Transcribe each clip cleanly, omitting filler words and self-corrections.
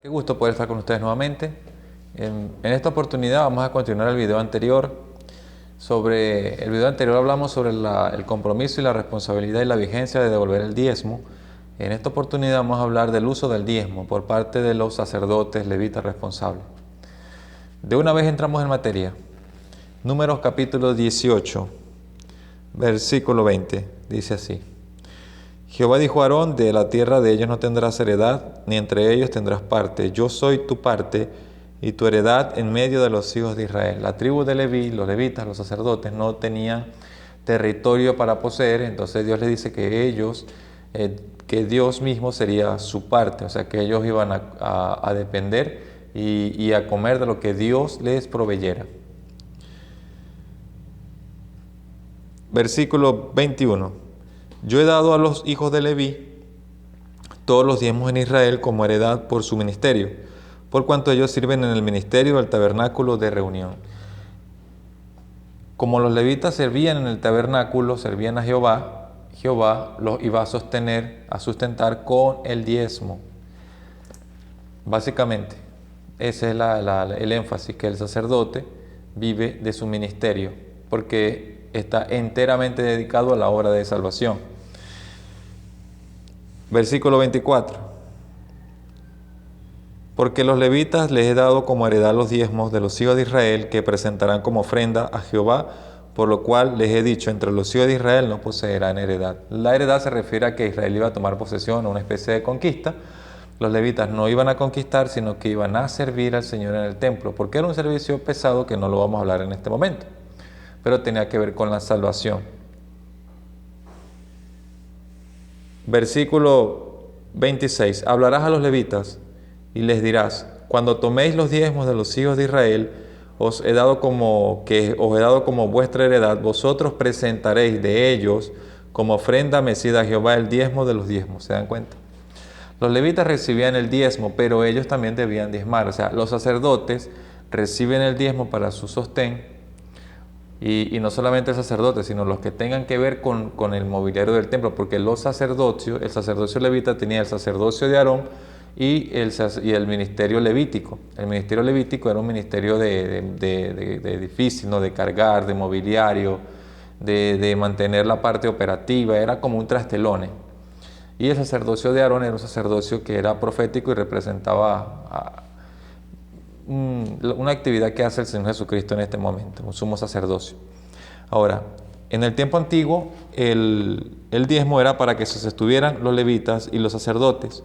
Qué gusto poder estar con ustedes nuevamente. En esta oportunidad vamos a continuar el video anterior. Sobre el video anterior hablamos sobre el compromiso y la responsabilidad y la vigencia de devolver el diezmo. En esta oportunidad vamos a hablar del uso del diezmo por parte de los sacerdotes levitas responsables. De una vez entramos en materia. Números capítulo 18, versículo 20, dice así: Jehová dijo a Aarón: de la tierra de ellos no tendrás heredad, ni entre ellos tendrás parte. Yo soy tu parte y tu heredad en medio de los hijos de Israel. La tribu de Leví, los levitas, los sacerdotes, no tenían territorio para poseer, entonces Dios les dice que ellos, que Dios mismo sería su parte, o sea que ellos iban a depender y a comer de lo que Dios les proveyera. Versículo 21. Yo he dado a los hijos de Leví todos los diezmos en Israel como heredad por su ministerio, por cuanto ellos sirven en el ministerio del tabernáculo de reunión. Como los levitas servían en el tabernáculo, servían a Jehová, Jehová los iba a sustentar con el diezmo. Básicamente, ese es el énfasis, que el sacerdote vive de su ministerio, porque está enteramente dedicado a la obra de salvación. Versículo 24. Porque los levitas les he dado como heredad los diezmos de los hijos de Israel, que presentarán como ofrenda a Jehová, por lo cual les he dicho: entre los hijos de Israel no poseerán heredad. La heredad se refiere a que Israel iba a tomar posesión, una especie de conquista. Los levitas no iban a conquistar, sino que iban a servir al Señor en el templo, porque era un servicio pesado que no lo vamos a hablar en este momento, pero tenía que ver con la salvación. Versículo 26. Hablarás a los levitas y les dirás: cuando toméis los diezmos de los hijos de Israel, os he dado como vuestra heredad, vosotros presentaréis de ellos como ofrenda mecida a Jehová el diezmo de los diezmos. ¿Se dan cuenta? Los levitas recibían el diezmo, pero ellos también debían diezmar. O sea, los sacerdotes reciben el diezmo para su sostén. Y no solamente el sacerdote, sino los que tengan que ver con el mobiliario del templo, porque el sacerdocio levita tenía el sacerdocio de Aarón y el ministerio levítico. El ministerio levítico era un ministerio de difícil, ¿no? De cargar, de mobiliario, de mantener la parte operativa, era como un trastelone. Y el sacerdocio de Aarón era un sacerdocio que era profético y representaba una actividad que hace el Señor Jesucristo en este momento, un sumo sacerdocio. Ahora, en el tiempo antiguo, el diezmo era para que se sostuvieran los levitas y los sacerdotes.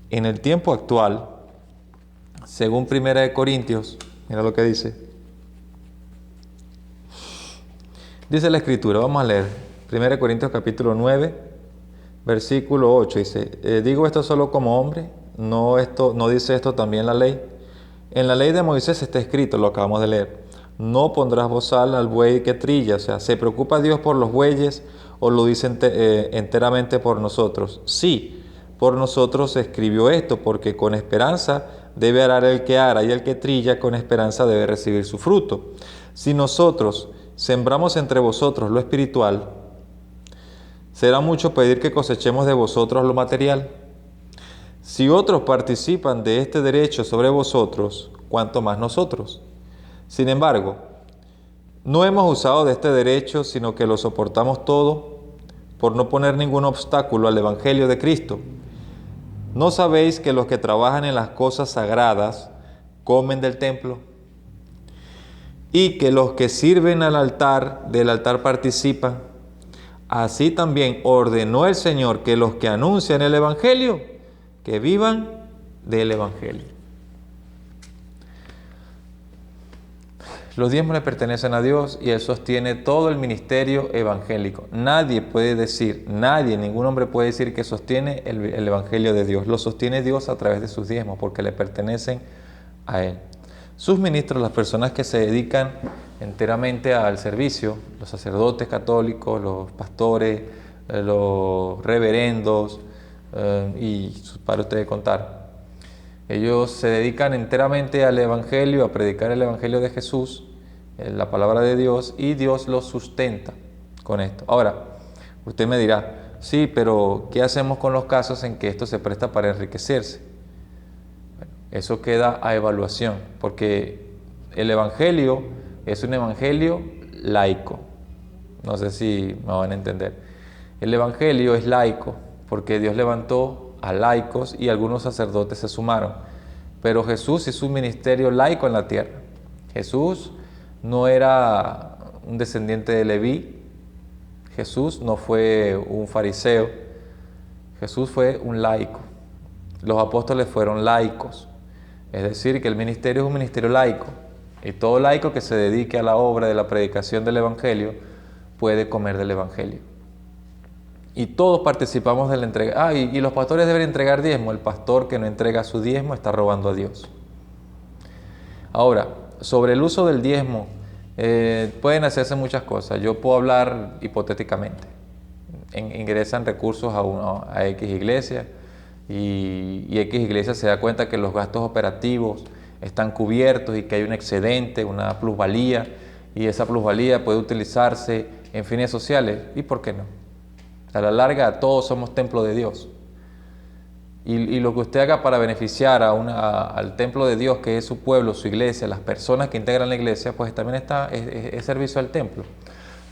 En el tiempo actual, según 1 Corintios, mira lo que dice. Dice la Escritura, vamos a leer, 1 Corintios capítulo 9, versículo 8, dice: digo esto solo como hombre, no dice esto también la ley. En la ley de Moisés está escrito, lo acabamos de leer: no pondrás bozal al buey que trilla. O sea, ¿se preocupa Dios por los bueyes o lo dice enteramente por nosotros? Sí, por nosotros se escribió esto, porque con esperanza debe arar el que ara, y el que trilla con esperanza debe recibir su fruto. Si nosotros sembramos entre vosotros lo espiritual, ¿será mucho pedir que cosechemos de vosotros lo material? Si otros participan de este derecho sobre vosotros, ¿cuánto más nosotros? Sin embargo, no hemos usado de este derecho, sino que lo soportamos todo por no poner ningún obstáculo al Evangelio de Cristo. ¿No sabéis que los que trabajan en las cosas sagradas comen del templo? Y que los que sirven del altar participan. Así también ordenó el Señor que los que anuncian el Evangelio, que vivan del Evangelio. Los diezmos le pertenecen a Dios y Él sostiene todo el ministerio evangélico. Ningún hombre puede decir que sostiene el Evangelio de Dios. Lo sostiene Dios a través de sus diezmos, porque le pertenecen a Él. Sus ministros, las personas que se dedican enteramente al servicio, los sacerdotes católicos, los pastores, los reverendos, y para ustedes contar. Ellos se dedican enteramente al Evangelio, a predicar el Evangelio de Jesús, la palabra de Dios, y Dios los sustenta con esto. Ahora, usted me dirá: sí, pero ¿qué hacemos con los casos en que esto se presta para enriquecerse? Bueno, Eso queda a evaluación, porque el evangelio es un evangelio laico. No sé si me van a entender. El evangelio es laico, porque Dios levantó a laicos y algunos sacerdotes se sumaron. Pero Jesús hizo un ministerio laico en la tierra. Jesús no era un descendiente de Leví. Jesús no fue un fariseo. Jesús fue un laico. Los apóstoles fueron laicos. Es decir, que el ministerio es un ministerio laico. Y todo laico que se dedique a la obra de la predicación del evangelio puede comer del evangelio. Y todos participamos de la entrega. Y los pastores deben entregar diezmo. El pastor que no entrega su diezmo está robando a Dios. Ahora, sobre el uso del diezmo, pueden hacerse muchas cosas. Yo puedo hablar hipotéticamente. Ingresan recursos a X iglesia y X iglesia se da cuenta que los gastos operativos están cubiertos y que hay un excedente, una plusvalía, y esa plusvalía puede utilizarse en fines sociales. ¿Y por qué no? A la larga, todos somos templo de Dios. Y lo que usted haga para beneficiar al templo de Dios, que es su pueblo, su iglesia, las personas que integran la iglesia, pues también es servicio al templo.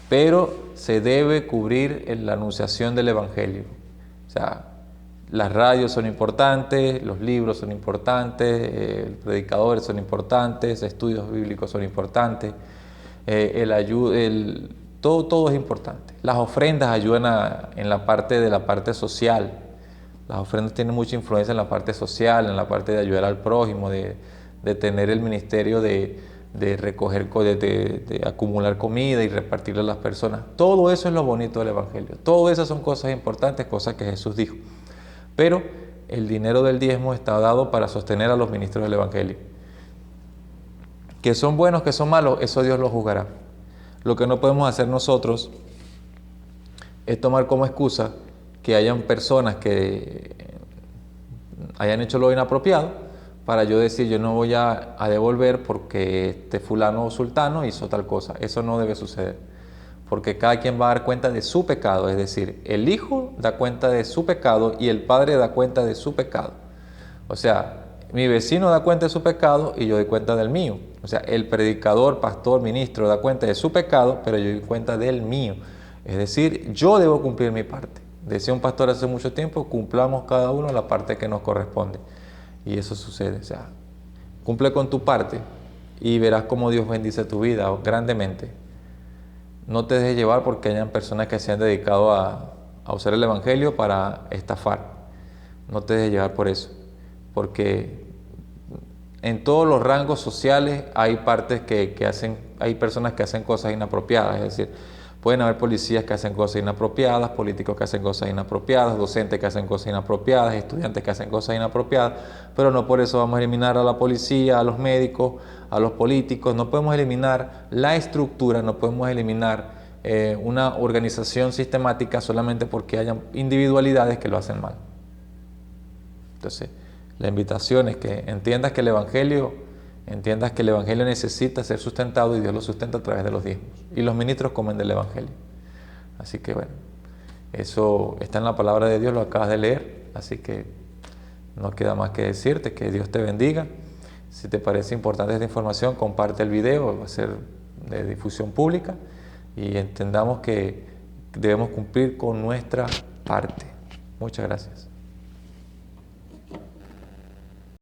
Pero se debe cubrir en la anunciación del evangelio. O sea, las radios son importantes, los libros son importantes, predicadores son importantes, estudios bíblicos son importantes, todo es importante. Las ofrendas ayudan en la parte social. Las ofrendas tienen mucha influencia en la parte social, en la parte de ayudar al prójimo, de tener el ministerio de recoger, de acumular comida y repartirla a las personas. Todo eso es lo bonito del evangelio. Todo eso son cosas importantes, cosas que Jesús dijo. Pero el dinero del diezmo está dado para sostener a los ministros del evangelio. Que son buenos, que son malos, eso Dios lo juzgará. Lo que no podemos hacer nosotros es tomar como excusa que hayan personas que hayan hecho lo inapropiado para yo decir yo no voy a devolver porque este fulano o sultano hizo tal cosa. Eso no debe suceder, porque cada quien va a dar cuenta de su pecado, es decir, el hijo da cuenta de su pecado y el padre da cuenta de su pecado. O sea, mi vecino da cuenta de su pecado y yo doy cuenta del mío. O sea, el predicador, pastor, ministro da cuenta de su pecado, pero yo doy cuenta del mío. Es decir, yo debo cumplir mi parte. Decía un pastor hace mucho tiempo, cumplamos cada uno la parte que nos corresponde. Y eso sucede. O sea, cumple con tu parte y verás cómo Dios bendice tu vida grandemente. No te dejes llevar porque hayan personas que se han dedicado a usar el evangelio para estafar. No te dejes llevar por eso. Porque en todos los rangos sociales hay hay personas que hacen cosas inapropiadas. Es decir, pueden haber policías que hacen cosas inapropiadas, políticos que hacen cosas inapropiadas, docentes que hacen cosas inapropiadas, estudiantes que hacen cosas inapropiadas, pero no por eso vamos a eliminar a la policía, a los médicos, a los políticos. No podemos eliminar la estructura, no podemos eliminar una organización sistemática solamente porque hayan individualidades que lo hacen mal. Entonces, la invitación es que entiendas que el evangelio necesita ser sustentado y Dios lo sustenta a través de los diezmos. Y los ministros comen del evangelio. Así que bueno, eso está en la palabra de Dios, lo acabas de leer. Así que no queda más que decirte que Dios te bendiga. Si te parece importante esta información, comparte el video, va a ser de difusión pública. Y entendamos que debemos cumplir con nuestra parte. Muchas gracias.